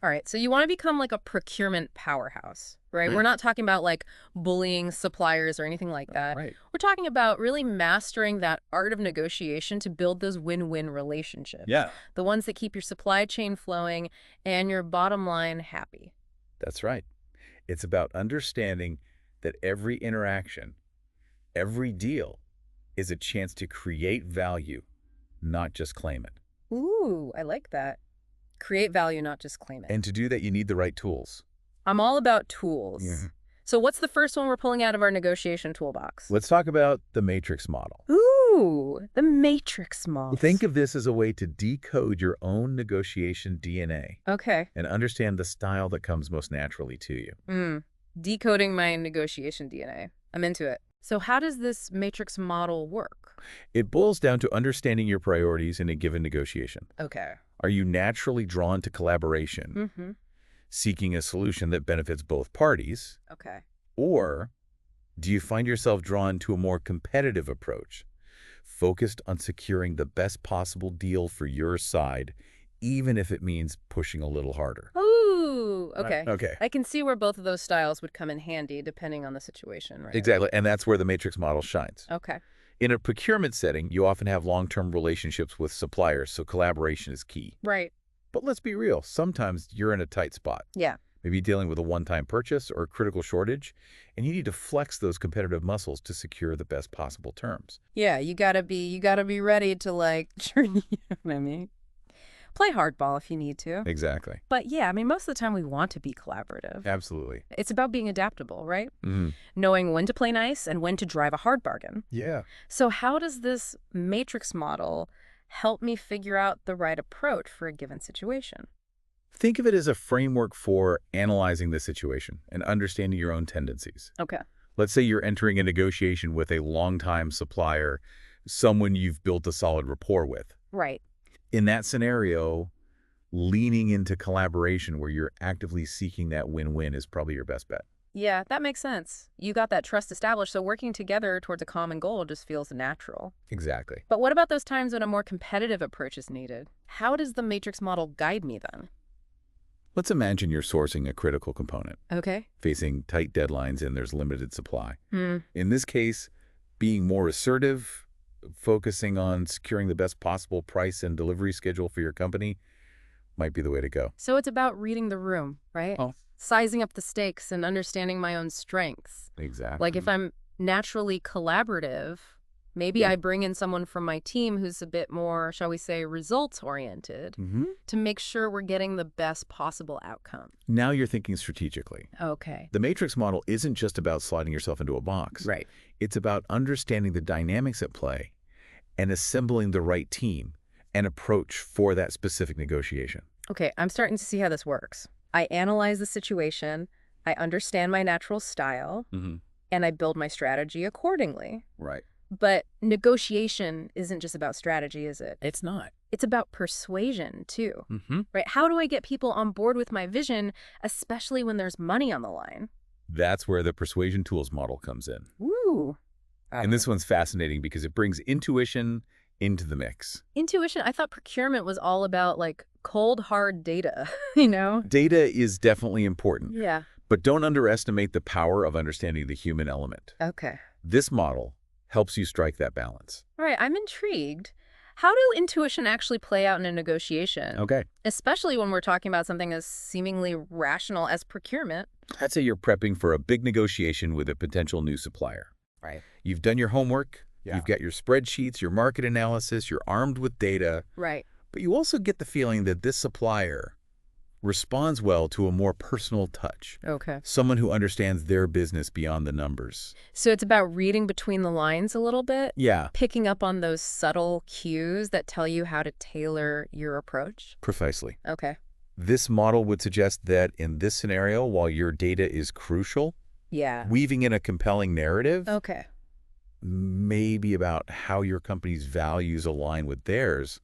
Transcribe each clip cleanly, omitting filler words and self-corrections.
All right, so you want to become like a procurement powerhouse, right? We're Mm. not talking about like bullying suppliers or anything like that. Right. We're talking about really mastering that art of negotiation to build those win-win relationships, Yeah, the ones that keep your supply chain flowing and your bottom line happy. that's right. It's about understanding that every interaction, every deal is a chance to create value, not just claim it. Ooh, I like that. Create value, not just claim it. And to do that, you need the right tools. I'm all about tools. Yeah. So what's the first one we're pulling out of our negotiation toolbox? Let's talk about the matrix model. Ooh, the matrix model. Think of this as a way to decode your own negotiation DNA Okay. and understand the style that comes most naturally to you. Decoding my negotiation DNA. I'm into it. So how does this matrix model work? It boils down to understanding your priorities in a given negotiation. Okay. Are you naturally drawn to collaboration, Mm-hmm. seeking a solution that benefits both parties, Okay. or do you find yourself drawn to a more competitive approach, focused on securing the best possible deal for your side, even if it means pushing a little harder? Ooh, okay. Okay. I can see where both of those styles would come in handy depending on the situation, right? Exactly, and that's where the matrix model shines. Okay. In a procurement setting, you often have long-term relationships with suppliers, so collaboration is key. Right. But let's be real, sometimes you're in a tight spot. Yeah. Maybe dealing with a one-time purchase or a critical shortage, and you need to flex those competitive muscles to secure the best possible terms. Yeah, you gotta be ready to like, you know what I mean? Play hardball if you need to. Exactly. But yeah, I mean, most of the time we want to be collaborative. Absolutely. It's about being adaptable, right? Hmm. Knowing when to play nice and when to drive a hard bargain. Yeah. So how does this matrix model help me figure out the right approach for a given situation? Think of it as a framework for analyzing the situation and understanding your own tendencies. Okay. Let's say you're entering a negotiation with a longtime supplier, someone you've built a solid rapport with. Right. In that scenario, leaning into collaboration where you're actively seeking that win-win is probably your best bet. Yeah, that makes sense. You got that trust established, so working together towards a common goal just feels natural. Exactly. But what about those times when a more competitive approach is needed? How does the matrix model guide me then? Let's imagine you're sourcing a critical component, Okay. facing tight deadlines and there's limited supply. Hmm. In this case, being more assertive, focusing on securing the best possible price and delivery schedule for your company might be the way to go. So it's about reading the room, right? Oh. Sizing up the stakes and understanding my own strengths. Exactly. Like if I'm naturally collaborative, maybe I bring in someone from my team who's a bit more, shall we say, results-oriented to make sure we're getting the best possible outcome. Now you're thinking strategically. Okay. The matrix model isn't just about sliding yourself into a box. Right. It's about understanding the dynamics at play and assembling the right team and approach for that specific negotiation. Okay, I'm starting to see how this works. I analyze the situation, I understand my natural style, and I build my strategy accordingly. Right. But negotiation isn't just about strategy, is it? It's not. It's about persuasion, too, right? How do I get people on board with my vision, especially when there's money on the line? That's where the persuasion tools model comes in. Ooh. And this one's fascinating because it brings intuition into the mix. Intuition, I thought procurement was all about like cold, hard data, you know? Data is definitely important, Yeah. but don't underestimate the power of understanding the human element. Okay. This model helps you strike that balance. All right, I'm intrigued. How do intuition actually play out in a negotiation? Okay. Especially when we're talking about something as seemingly rational as procurement. Let's say you're prepping for a big negotiation with a potential new supplier. Right. You've done your homework. Yeah. You've got your spreadsheets, your market analysis, you're armed with data, Right. but you also get the feeling that this supplier responds well to a more personal touch, Okay. someone who understands their business beyond the numbers. So it's about reading between the lines a little bit, Yeah, picking up on those subtle cues that tell you how to tailor your approach. precisely. Okay. This model would suggest that in this scenario, while your data is crucial, Yeah. weaving in a compelling narrative Okay. may be about how your company's values align with theirs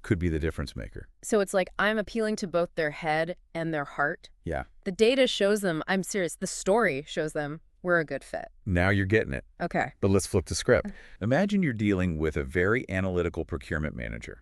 could be the difference maker. So it's like I'm appealing to both their head and their heart. Yeah. The data shows them, I'm serious, the story shows them we're a good fit. Now you're getting it. Okay. But let's flip the script. Imagine you're dealing with a very analytical procurement manager.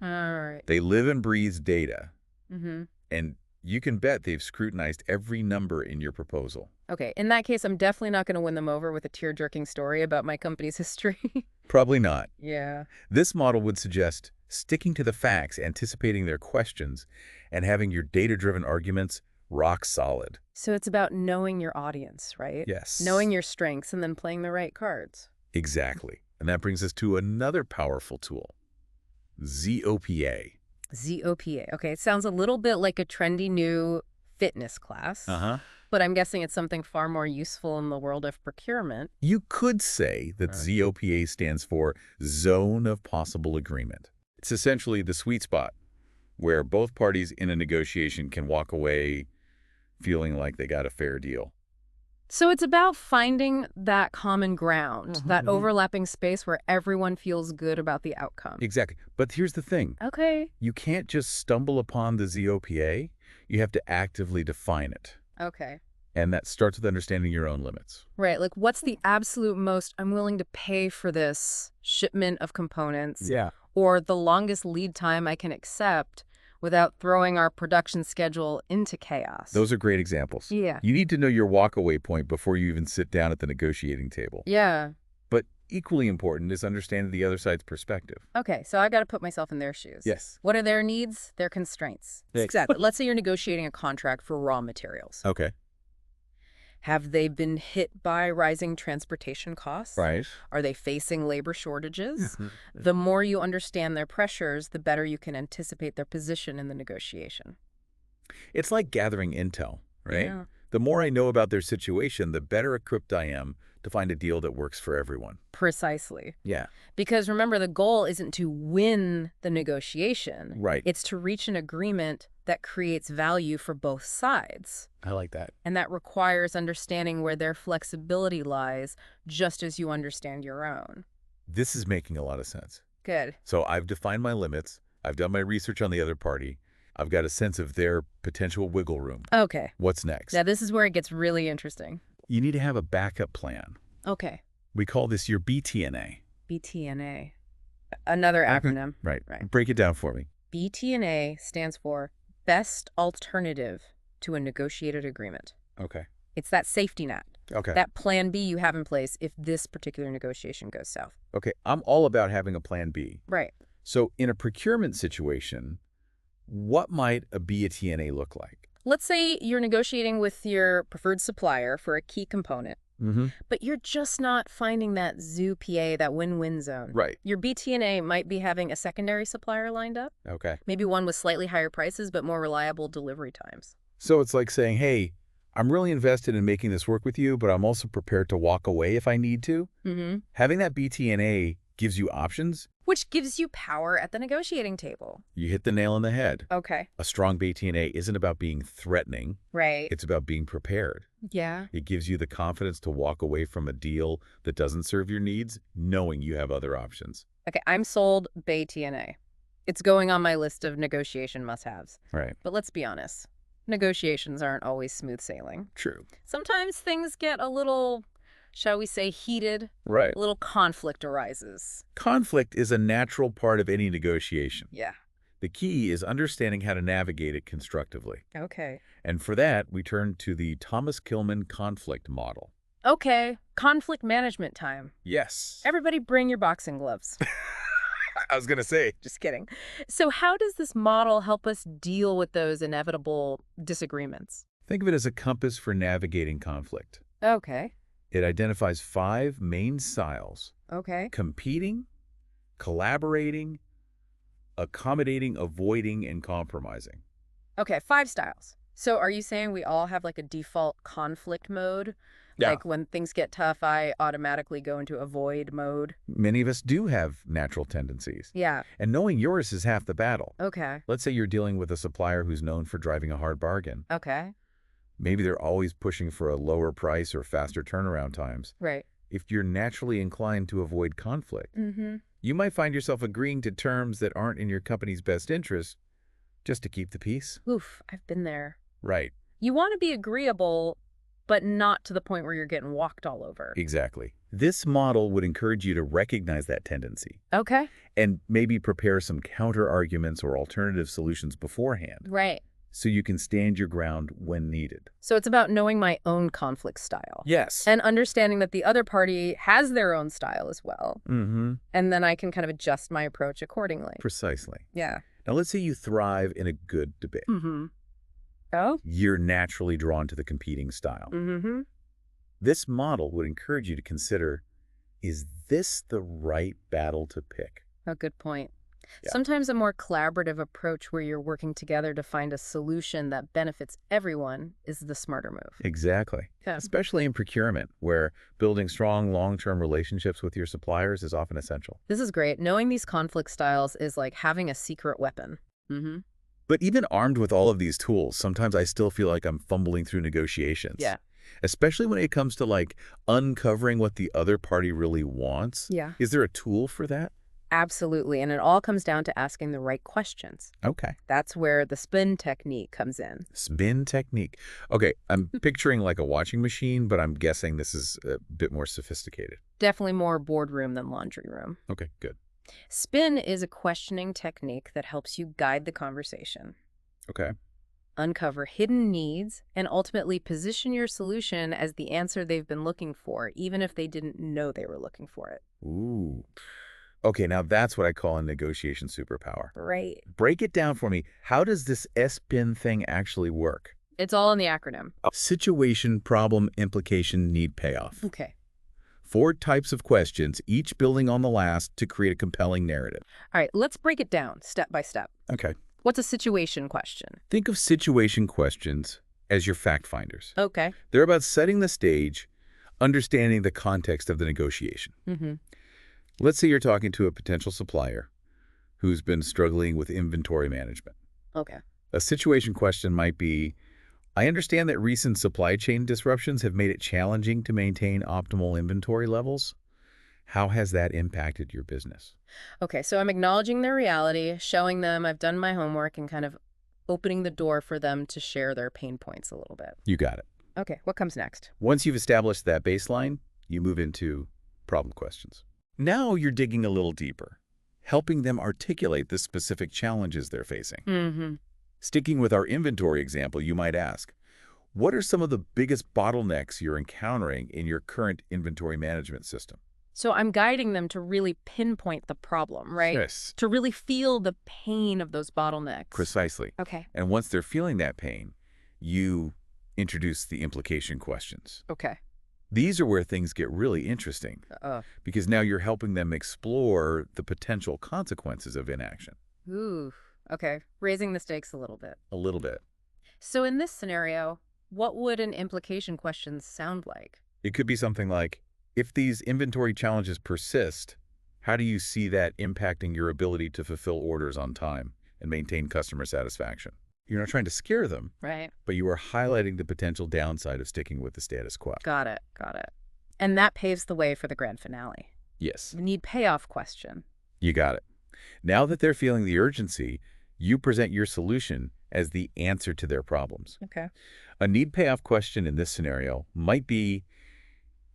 All right. They live and breathe data, Mm-hmm. and You can bet they've scrutinized every number in your proposal. Okay, in that case, I'm definitely not going to win them over with a tear-jerking story about my company's history. Probably not. Yeah. This model would suggest sticking to the facts, anticipating their questions, and having your data-driven arguments rock solid. So it's about knowing your audience, right? Yes. Knowing your strengths and then playing the right cards. Exactly. And that brings us to another powerful tool, ZOPA. ZOPA. Okay, it sounds a little bit like a trendy new fitness class. Uh-huh. But I'm guessing it's something far more useful in the world of procurement. You could say that ZOPA stands for Zone of Possible Agreement. It's essentially the sweet spot where both parties in a negotiation can walk away feeling like they got a fair deal. So it's about finding that common ground, that overlapping space where everyone feels good about the outcome. Exactly. But here's the thing. Okay. You can't just stumble upon the ZOPA. You have to actively define it. Okay. And that starts with understanding your own limits. Right. Like, what's the absolute most I'm willing to pay for this shipment of components? Yeah. Or the longest lead time I can accept without throwing our production schedule into chaos. Those are great examples. Yeah. You need to know your walkaway point before you even sit down at the negotiating table. Yeah. But equally important is understanding the other side's perspective. Okay, so I got to put myself in their shoes. Yes. What are their needs? Their constraints. Exactly. Let's say you're negotiating a contract for raw materials. Okay. Have they been hit by rising transportation costs? Right. Are they facing labor shortages? The more you understand their pressures, the better you can anticipate their position in the negotiation. It's like gathering intel, right? Yeah. The more I know about their situation, the better equipped I am to find a deal that works for everyone. Precisely. Yeah. Because remember, the goal isn't to win the negotiation. Right. It's to reach an agreement that creates value for both sides. I like that. And that requires understanding where their flexibility lies, just as you understand your own. This is making a lot of sense. Good. So I've defined my limits. I've done my research on the other party. I've got a sense of their potential wiggle room. Okay. What's next? Now, this is where it gets really interesting. You need to have a backup plan. Okay. We call this your BTNA. BTNA. Another acronym. Right. Right. Break it down for me. BTNA stands for Best Alternative to a Negotiated Agreement. Okay. It's that safety net. Okay. That plan B you have in place if this particular negotiation goes south. Okay. I'm all about having a plan B. Right. So in a procurement situation, what might a BTNA look like? Let's say you're negotiating with your preferred supplier for a key component, but you're just not finding that ZOPA, that win-win zone. Right. Your BTNA might be having a secondary supplier lined up, Okay. maybe one with slightly higher prices but more reliable delivery times. So it's like saying, hey, I'm really invested in making this work with you, but I'm also prepared to walk away if I need to. Having that BTNA gives you options. Which gives you power at the negotiating table. You hit the nail on the head. Okay. A strong BTNA isn't about being threatening. Right. It's about being prepared. Yeah. It gives you the confidence to walk away from a deal that doesn't serve your needs, knowing you have other options. Okay, I'm sold BTNA. It's going on my list of negotiation must-haves. Right. But let's be honest. Negotiations aren't always smooth sailing. True. Sometimes things get a little, shall we say, heated. Right. A little conflict arises. Conflict is a natural part of any negotiation. Yeah. The key is understanding how to navigate it constructively. Okay. And for that, we turn to the Thomas Kilmann conflict model. Okay. Conflict management time. Yes. Everybody bring your boxing gloves. I was going to say. Just kidding. So how does this model help us deal with those inevitable disagreements? Think of it as a compass for navigating conflict. Okay. It identifies 5 main styles: Okay. competing, collaborating, accommodating, avoiding, and compromising. Okay, 5 styles. So are you saying we all have like a default conflict mode? Yeah. Like when things get tough, I automatically go into avoid mode? Many of us do have natural tendencies. Yeah. And knowing yours is half the battle. Okay. Let's say you're dealing with a supplier who's known for driving a hard bargain. Okay. Maybe they're always pushing for a lower price or faster turnaround times. Right. If you're naturally inclined to avoid conflict, you might find yourself agreeing to terms that aren't in your company's best interest just to keep the peace. Oof, I've been there. Right. You want to be agreeable, but not to the point where you're getting walked all over. Exactly. This model would encourage you to recognize that tendency Okay. and maybe prepare some counter arguments or alternative solutions beforehand. Right. so you can stand your ground when needed. So it's about knowing my own conflict style. Yes. And understanding that the other party has their own style as well. Mm-hmm. And then I can kind of adjust my approach accordingly. Precisely. Yeah. Now, let's say you thrive in a good debate. Mm-hmm. Oh? You're naturally drawn to the competing style. Mm-hmm. This model would encourage you to consider, is this the right battle to pick? A good point. Yeah. Sometimes a more collaborative approach where you're working together to find a solution that benefits everyone is the smarter move. Exactly. Yeah. Especially in procurement, where building strong long-term relationships with your suppliers is often essential. This is great. Knowing these conflict styles is like having a secret weapon. Mm-hmm. But even armed with all of these tools, sometimes I still feel like I'm fumbling through negotiations. Yeah. Especially when it comes to like uncovering what the other party really wants. Yeah. Is there a tool for that? Absolutely. And it all comes down to asking the right questions. Okay. That's where the spin technique comes in. Spin technique. Okay, I'm picturing like a watching machine, but I'm guessing this is a bit more sophisticated. Definitely more boardroom than laundry room. Okay, good. Spin is a questioning technique that helps you guide the conversation, Okay. uncover hidden needs, and ultimately position your solution as the answer they've been looking for, even if they didn't know they were looking for it. Ooh. Okay, now that's what I call a negotiation superpower. Right. Break it down for me. How does this SPIN thing actually work? It's all in the acronym. Situation, problem, implication, need, payoff. Okay. 4 types of questions, each building on the last to create a compelling narrative. All right, let's break it down step by step. Okay. What's a situation question? Think of situation questions as your fact finders. Okay. They're about setting the stage, understanding the context of the negotiation. Mm-hmm. Let's say you're talking to a potential supplier who's been struggling with inventory management. Okay. A situation question might be, I understand that recent supply chain disruptions have made it challenging to maintain optimal inventory levels. How has that impacted your business? Okay, so I'm acknowledging their reality, showing them I've done my homework, and kind of opening the door for them to share their pain points a little bit. You got it. Okay, what comes next? Once you've established that baseline, you move into problem questions. Now you're digging a little deeper, helping them articulate the specific challenges they're facing. Mm-hmm. Sticking with our inventory example, you might ask, what are some of the biggest bottlenecks you're encountering in your current inventory management system? So I'm guiding them to really pinpoint the problem, right? Yes. To really feel the pain of those bottlenecks. Precisely. Okay. And once they're feeling that pain, you introduce the implication questions. Okay. These are where things get really interesting, because now you're helping them explore the potential consequences of inaction. Ooh. Okay. Raising the stakes a little bit. A little bit. So in this scenario, what would an implication question sound like? It could be something like, if these inventory challenges persist, how do you see that impacting your ability to fulfill orders on time and maintain customer satisfaction? You're not trying to scare them, Right. but you are highlighting the potential downside of sticking with the status quo. Got it. Got it. And that paves the way for the grand finale. Yes, The need payoff question. you got it. Now that they're feeling the urgency, you present your solution as the answer to their problems. Okay. A need payoff question in this scenario might be,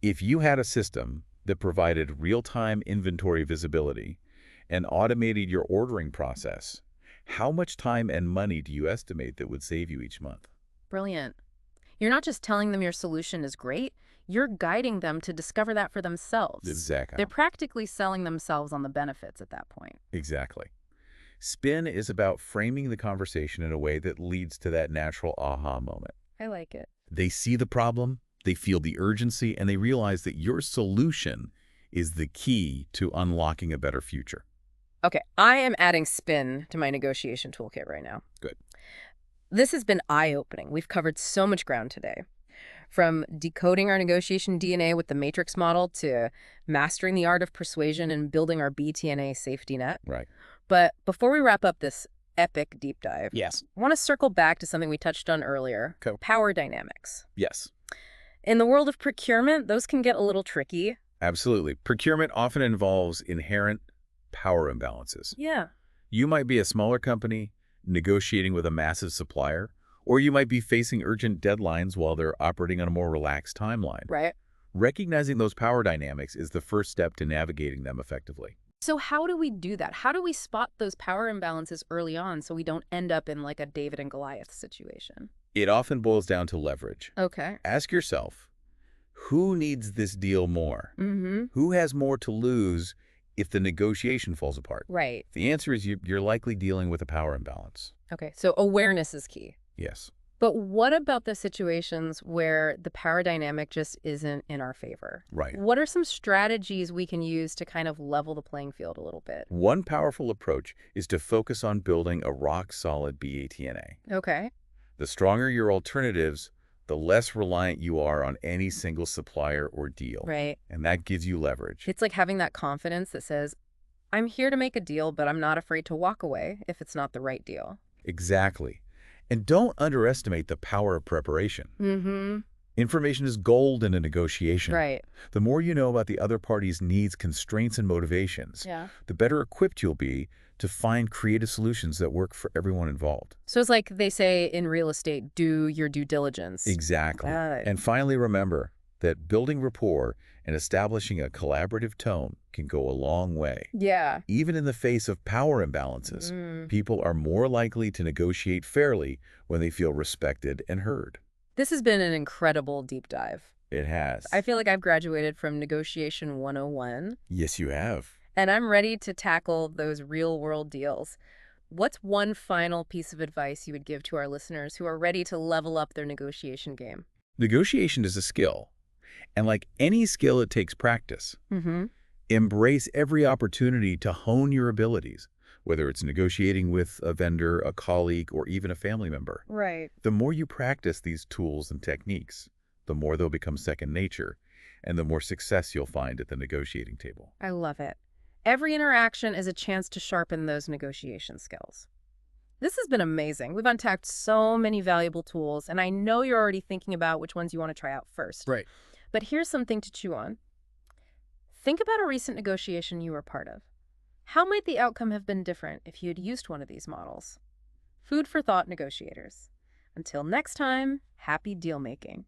if you had a system that provided real-time inventory visibility and automated your ordering process, how much time and money do you estimate that would save you each month? Brilliant. You're not just telling them your solution is great, you're guiding them to discover that for themselves. Exactly. They're practically selling themselves on the benefits at that point. Exactly. Spin is about framing the conversation in a way that leads to that natural aha moment. I like it. They see the problem, they feel the urgency, and they realize that your solution is the key to unlocking a better future. Okay, I am adding spin to my negotiation toolkit right now. Good. This has been eye-opening. We've covered so much ground today. From decoding our negotiation DNA with the matrix model to mastering the art of persuasion and building our BTNA safety net. Right. But before we wrap up this epic deep dive, Yes. I want to circle back to something we touched on earlier, Okay. power dynamics. Yes. In the world of procurement, those can get a little tricky. Absolutely. Procurement often involves inherent power imbalances. Yeah. You might be a smaller company negotiating with a massive supplier, or you might be facing urgent deadlines while they're operating on a more relaxed timeline. Right. Recognizing those power dynamics is the first step to navigating them effectively. So how do we do that? How do we spot those power imbalances early on so we don't end up in like a David and Goliath situation? It often boils down to leverage. Okay. Ask yourself, who needs this deal more? Mm-hmm. Who has more to lose if the negotiation falls apart? Right. The answer is you're likely dealing with a power imbalance. Okay. So awareness is key. Yes. But what about the situations where the power dynamic just isn't in our favor? Right. What are some strategies we can use to kind of level the playing field a little bit? One powerful approach is to focus on building a rock-solid BATNA. Okay. The stronger your alternatives, the less reliant you are on any single supplier or deal. Right. And that gives you leverage. It's like having that confidence that says, I'm here to make a deal, but I'm not afraid to walk away if it's not the right deal. Exactly. And don't underestimate the power of preparation. Mm-hmm. Information is gold in a negotiation. Right. The more you know about the other party's needs, constraints, and motivations, Yeah. the better equipped you'll be to find creative solutions that work for everyone involved. So it's like they say in real estate, do your due diligence. Exactly. Got it. And finally, remember that building rapport and establishing a collaborative tone can go a long way. Yeah. Even in the face of power imbalances, Mm. people are more likely to negotiate fairly when they feel respected and heard. This has been an incredible deep dive. It has. I feel like I've graduated from Negotiation 101, Yes, you have. and I'm ready to tackle those real-world deals. What's one final piece of advice you would give to our listeners who are ready to level up their negotiation game? Negotiation is a skill. And like any skill, it takes practice. Mm-hmm. Embrace every opportunity to hone your abilities, whether it's negotiating with a vendor, a colleague, or even a family member. Right. The more you practice these tools and techniques, the more they'll become second nature, and the more success you'll find at the negotiating table. I love it. Every interaction is a chance to sharpen those negotiation skills. This has been amazing. We've untapped so many valuable tools, and I know you're already thinking about which ones you want to try out first. Right. But here's something to chew on. Think about a recent negotiation you were part of. How might the outcome have been different if you had used one of these models? Food for thought, negotiators. Until next time, happy deal making.